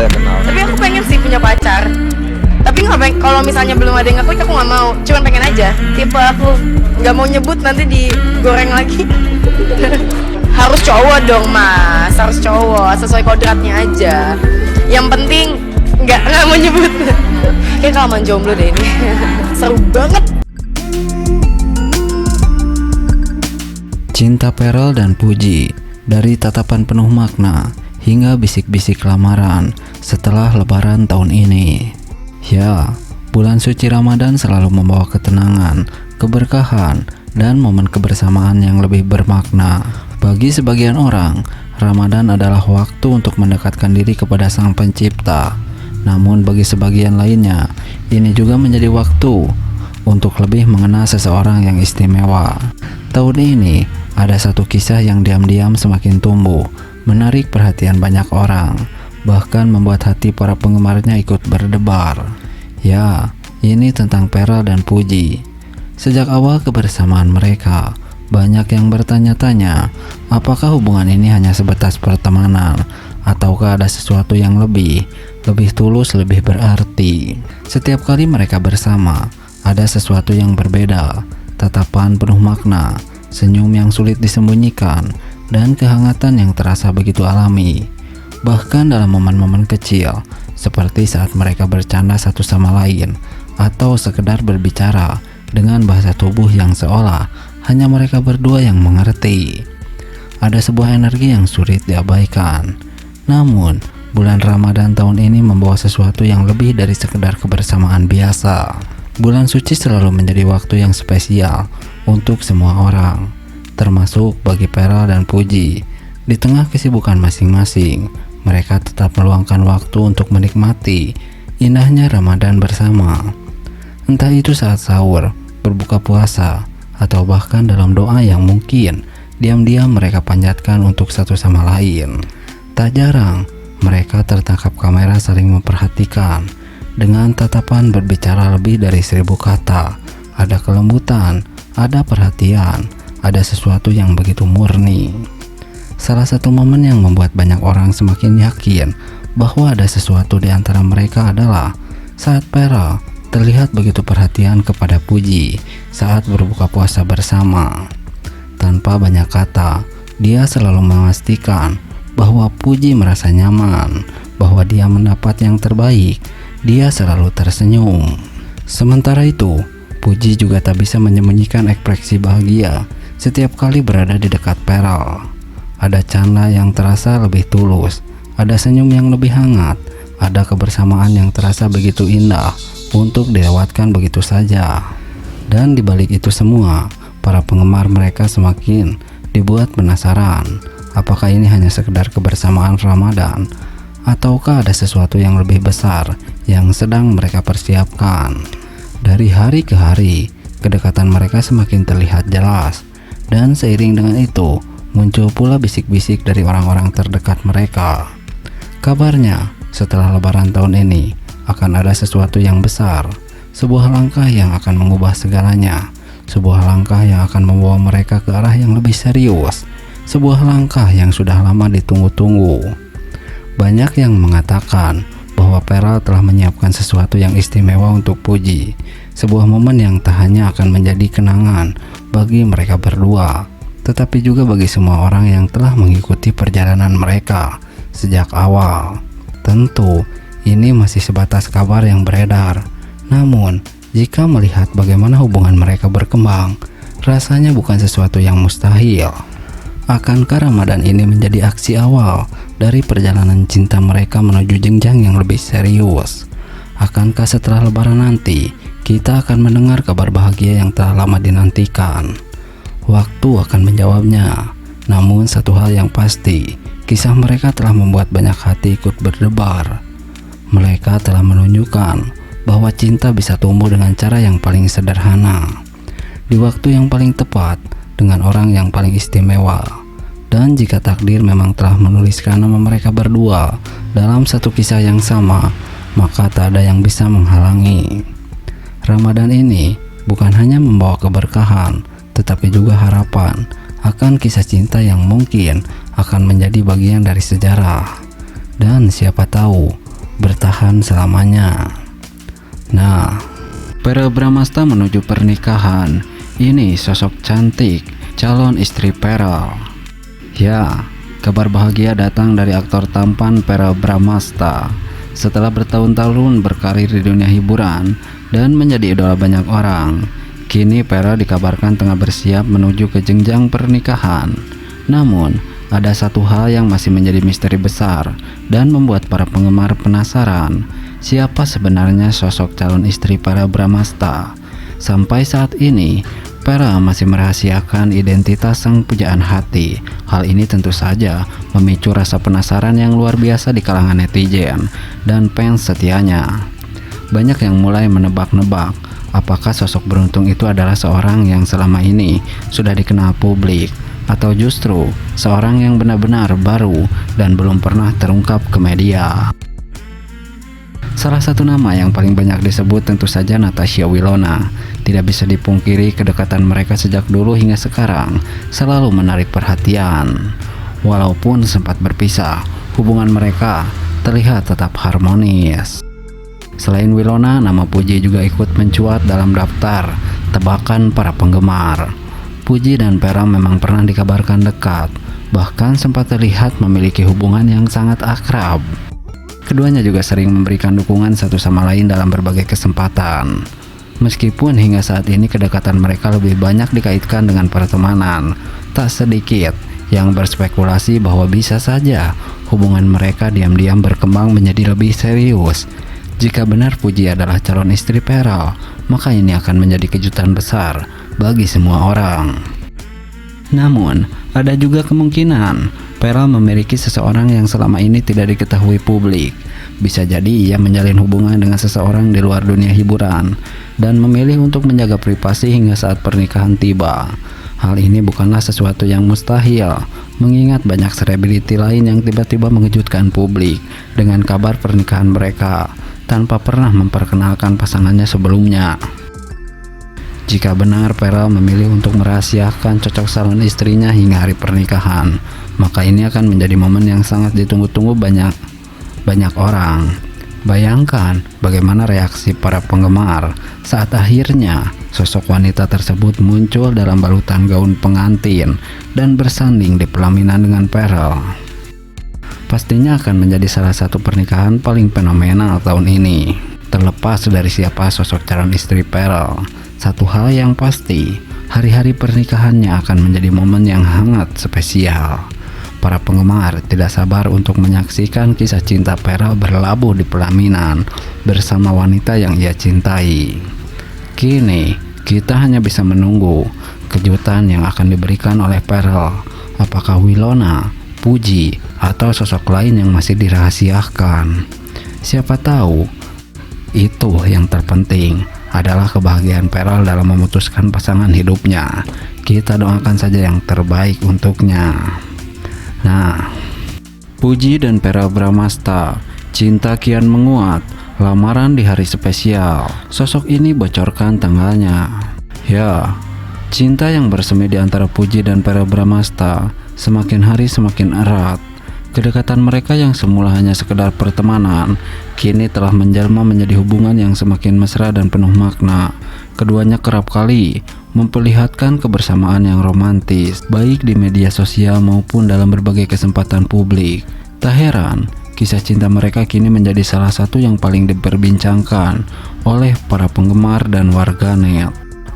saya kenal. Tapi aku pengen sih punya pacar. Tapi nggak pengen, kalau misalnya belum ada yang ngeklik aku nggak mau. Cuman pengen aja. Tipe aku nggak mau nyebut nanti digoreng lagi. Harus cowok dong mas, harus cowok sesuai kodratnya aja. Yang penting nggak mau nyebut. Kayak kelamaan jomblo deh ini. Seru banget. Cinta Pearl dan Puji, dari tatapan penuh makna hingga bisik-bisik lamaran setelah lebaran tahun ini. Ya, bulan suci Ramadan selalu membawa ketenangan, keberkahan, dan momen kebersamaan yang lebih bermakna. Bagi sebagian orang, Ramadan adalah waktu untuk mendekatkan diri kepada Sang Pencipta. Namun bagi sebagian lainnya, ini juga menjadi waktu untuk lebih mengenal seseorang yang istimewa. Tahun ini, ada satu kisah yang diam-diam semakin tumbuh, menarik perhatian banyak orang, bahkan membuat hati para penggemarnya ikut berdebar. Ya, ini tentang Pearl dan Puji. Sejak awal kebersamaan mereka, banyak yang bertanya-tanya, apakah hubungan ini hanya sebatas pertemanan, ataukah ada sesuatu yang lebih tulus, lebih berarti. Setiap kali mereka bersama, ada sesuatu yang berbeda, tatapan penuh makna, senyum yang sulit disembunyikan, dan kehangatan yang terasa begitu alami. Bahkan dalam momen-momen kecil, seperti saat mereka bercanda satu sama lain, atau sekedar berbicara dengan bahasa tubuh yang seolah hanya mereka berdua yang mengerti. Ada sebuah energi yang sulit diabaikan. Namun, bulan Ramadan tahun ini membawa sesuatu yang lebih dari sekedar kebersamaan biasa. Bulan suci selalu menjadi waktu yang spesial untuk semua orang, termasuk bagi Pearl dan Puji. Di tengah kesibukan masing-masing, mereka tetap meluangkan waktu untuk menikmati indahnya Ramadan bersama. Entah itu saat sahur, berbuka puasa, atau bahkan dalam doa yang mungkin diam-diam mereka panjatkan untuk satu sama lain. Tak jarang, mereka tertangkap kamera saling memperhatikan dengan tatapan berbicara lebih dari 1000 kata. Ada kelembutan, ada perhatian, ada sesuatu yang begitu murni. Salah satu momen yang membuat banyak orang semakin yakin bahwa ada sesuatu di antara mereka adalah saat Pearl terlihat begitu perhatian kepada Puji saat berbuka puasa bersama. Tanpa banyak kata, dia selalu memastikan bahwa Puji merasa nyaman, bahwa dia mendapat yang terbaik. Dia selalu tersenyum. Sementara itu, Puji juga tak bisa menyembunyikan ekspresi bahagia setiap kali berada di dekat Pearl. Ada canda yang terasa lebih tulus, ada senyum yang lebih hangat, ada kebersamaan yang terasa begitu indah untuk dilewatkan begitu saja. Dan di balik itu semua, para penggemar mereka semakin dibuat penasaran, apakah ini hanya sekedar kebersamaan Ramadan, ataukah ada sesuatu yang lebih besar yang sedang mereka persiapkan. Dari hari ke hari, kedekatan mereka semakin terlihat jelas, dan seiring dengan itu, muncul pula bisik-bisik dari orang-orang terdekat mereka. Kabarnya, setelah lebaran tahun ini, akan ada sesuatu yang besar, sebuah langkah yang akan mengubah segalanya, sebuah langkah yang akan membawa mereka ke arah yang lebih serius, sebuah langkah yang sudah lama ditunggu-tunggu. Banyak yang mengatakan bahwa Pearl telah menyiapkan sesuatu yang istimewa untuk Puji, sebuah momen yang tak hanya akan menjadi kenangan bagi mereka berdua, tetapi juga bagi semua orang yang telah mengikuti perjalanan mereka sejak awal. Tentu, ini masih sebatas kabar yang beredar. Namun, jika melihat bagaimana hubungan mereka berkembang, rasanya bukan sesuatu yang mustahil. Akankah Ramadan ini menjadi aksi awal dari perjalanan cinta mereka menuju jenjang yang lebih serius? Akankah setelah lebaran nanti, kita akan mendengar kabar bahagia yang telah lama dinantikan? Waktu akan menjawabnya. Namun satu hal yang pasti, kisah mereka telah membuat banyak hati ikut berdebar. Mereka telah menunjukkan bahwa cinta bisa tumbuh dengan cara yang paling sederhana, di waktu yang paling tepat, dengan orang yang paling istimewa. Dan jika takdir memang telah menuliskan nama mereka berdua dalam satu kisah yang sama, maka tak ada yang bisa menghalangi. Ramadan ini bukan hanya membawa keberkahan, tetapi juga harapan akan kisah cinta yang mungkin akan menjadi bagian dari sejarah. Dan siapa tahu, bertahan selamanya. Nah, Verrel Bramasta menuju pernikahan. Ini sosok cantik, calon istri Verrel. Ya, kabar bahagia datang dari aktor tampan Verrel Bramasta. Setelah bertahun-tahun berkarir di dunia hiburan dan menjadi idola banyak orang, kini Verrel dikabarkan tengah bersiap menuju ke jenjang pernikahan. Namun, ada satu hal yang masih menjadi misteri besar dan membuat para penggemar penasaran. Siapa sebenarnya sosok calon istri Verrel Bramasta? Sampai saat ini, Verrel masih merahasiakan identitas sang pujaan hati. Hal ini tentu saja memicu rasa penasaran yang luar biasa di kalangan netizen dan fans setianya. Banyak yang mulai menebak-nebak apakah sosok beruntung itu adalah seorang yang selama ini sudah dikenal publik, atau justru seorang yang benar-benar baru dan belum pernah terungkap ke media. Salah satu nama yang paling banyak disebut tentu saja Natasha Wilona. Tidak bisa dipungkiri kedekatan mereka sejak dulu hingga sekarang selalu menarik perhatian. Walaupun sempat berpisah, hubungan mereka terlihat tetap harmonis. Selain Wilona, nama Puji juga ikut mencuat dalam daftar tebakan para penggemar. Puji dan Verrel memang pernah dikabarkan dekat, bahkan sempat terlihat memiliki hubungan yang sangat akrab. Keduanya juga sering memberikan dukungan satu sama lain dalam berbagai kesempatan. Meskipun hingga saat ini kedekatan mereka lebih banyak dikaitkan dengan pertemanan, tak sedikit yang berspekulasi bahwa bisa saja hubungan mereka diam-diam berkembang menjadi lebih serius. Jika benar Puji adalah calon istri Verrel, maka ini akan menjadi kejutan besar bagi semua orang. Namun, ada juga kemungkinan Verrel memiliki seseorang yang selama ini tidak diketahui publik. Bisa jadi ia menjalin hubungan dengan seseorang di luar dunia hiburan dan memilih untuk menjaga privasi hingga saat pernikahan tiba. Hal ini bukanlah sesuatu yang mustahil, mengingat banyak selebriti lain yang tiba-tiba mengejutkan publik dengan kabar pernikahan mereka tanpa pernah memperkenalkan pasangannya sebelumnya. Jika benar Verrel memilih untuk merahasiakan cocok calon istrinya hingga hari pernikahan, maka ini akan menjadi momen yang sangat ditunggu-tunggu banyak orang. Bayangkan bagaimana reaksi para penggemar saat akhirnya sosok wanita tersebut muncul dalam balutan gaun pengantin dan bersanding di pelaminan dengan Verrel. Pastinya akan menjadi salah satu pernikahan paling fenomenal tahun ini. Terlepas dari siapa sosok calon istri Verrel, satu hal yang pasti, hari-hari pernikahannya akan menjadi momen yang hangat spesial. Para penggemar tidak sabar untuk menyaksikan kisah cinta Verrel berlabuh di pelaminan bersama wanita yang ia cintai. Kini, kita hanya bisa menunggu kejutan yang akan diberikan oleh Verrel. Apakah Wilona, Puji, atau sosok lain yang masih dirahasiakan? Siapa tahu, itu yang terpenting adalah kebahagiaan Verrel dalam memutuskan pasangan hidupnya. Kita doakan saja yang terbaik untuknya. Nah, Puji dan Verrel Bramasta, cinta kian menguat, lamaran di hari spesial. Sosok ini bocorkan tanggalnya. Ya, cinta yang bersemi di antara Puji dan Verrel Bramasta semakin hari semakin erat. Kedekatan mereka yang semula hanya sekedar pertemanan, kini telah menjelma menjadi hubungan yang semakin mesra dan penuh makna. Keduanya kerap kali memperlihatkan kebersamaan yang romantis, baik di media sosial maupun dalam berbagai kesempatan publik. Tak heran, kisah cinta mereka kini menjadi salah satu yang paling diperbincangkan oleh para penggemar dan warganet.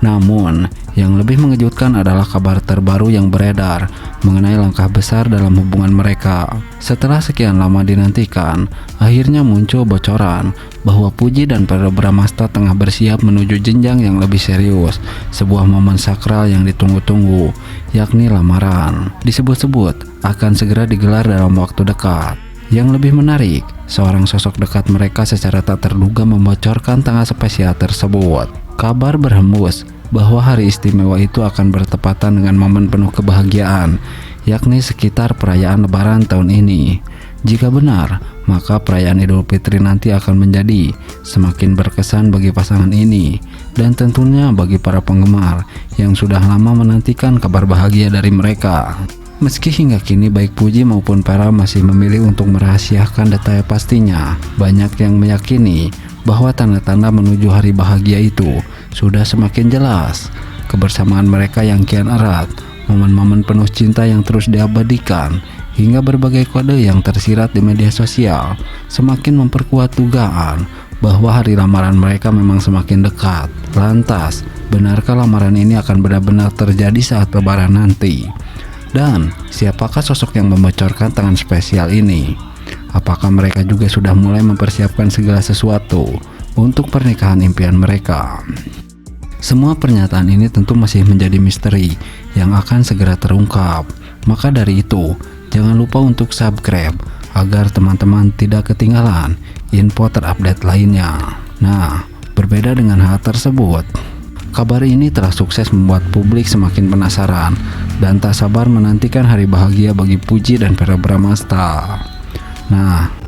Namun, yang lebih mengejutkan adalah kabar terbaru yang beredar mengenai langkah besar dalam hubungan mereka. Setelah sekian lama dinantikan, akhirnya muncul bocoran bahwa Puji dan Verrel Bramasta tengah bersiap menuju jenjang yang lebih serius, sebuah momen sakral yang ditunggu-tunggu, yakni lamaran. Disebut-sebut akan segera digelar dalam waktu dekat. Yang lebih menarik, seorang sosok dekat mereka secara tak terduga membocorkan tanggal spesial tersebut. Kabar berhembus bahwa hari istimewa itu akan bertepatan dengan momen penuh kebahagiaan, yakni sekitar perayaan Lebaran tahun ini. Jika benar, maka perayaan Idul Fitri nanti akan menjadi semakin berkesan bagi pasangan ini, dan tentunya bagi para penggemar yang sudah lama menantikan kabar bahagia dari mereka. Meski hingga kini baik Puji maupun Vera masih memilih untuk merahasiakan detail pastinya, banyak yang meyakini bahwa tanda-tanda menuju hari bahagia itu sudah semakin jelas. Kebersamaan mereka yang kian erat, momen-momen penuh cinta yang terus diabadikan, hingga berbagai kode yang tersirat di media sosial semakin memperkuat dugaan bahwa hari lamaran mereka memang semakin dekat. Lantas, benarkah lamaran ini akan benar-benar terjadi saat lebaran nanti? Dan siapakah sosok yang membocorkan tangan spesial ini? Apakah mereka juga sudah mulai mempersiapkan segala sesuatu untuk pernikahan impian mereka? Semua pernyataan ini tentu masih menjadi misteri yang akan segera terungkap. Maka dari itu, jangan lupa untuk subscribe agar teman-teman tidak ketinggalan info terupdate lainnya. Nah, berbeda dengan hal tersebut, kabar ini telah sukses membuat publik semakin penasaran dan tak sabar menantikan hari bahagia bagi Puji dan Vera Bramasta. Nah,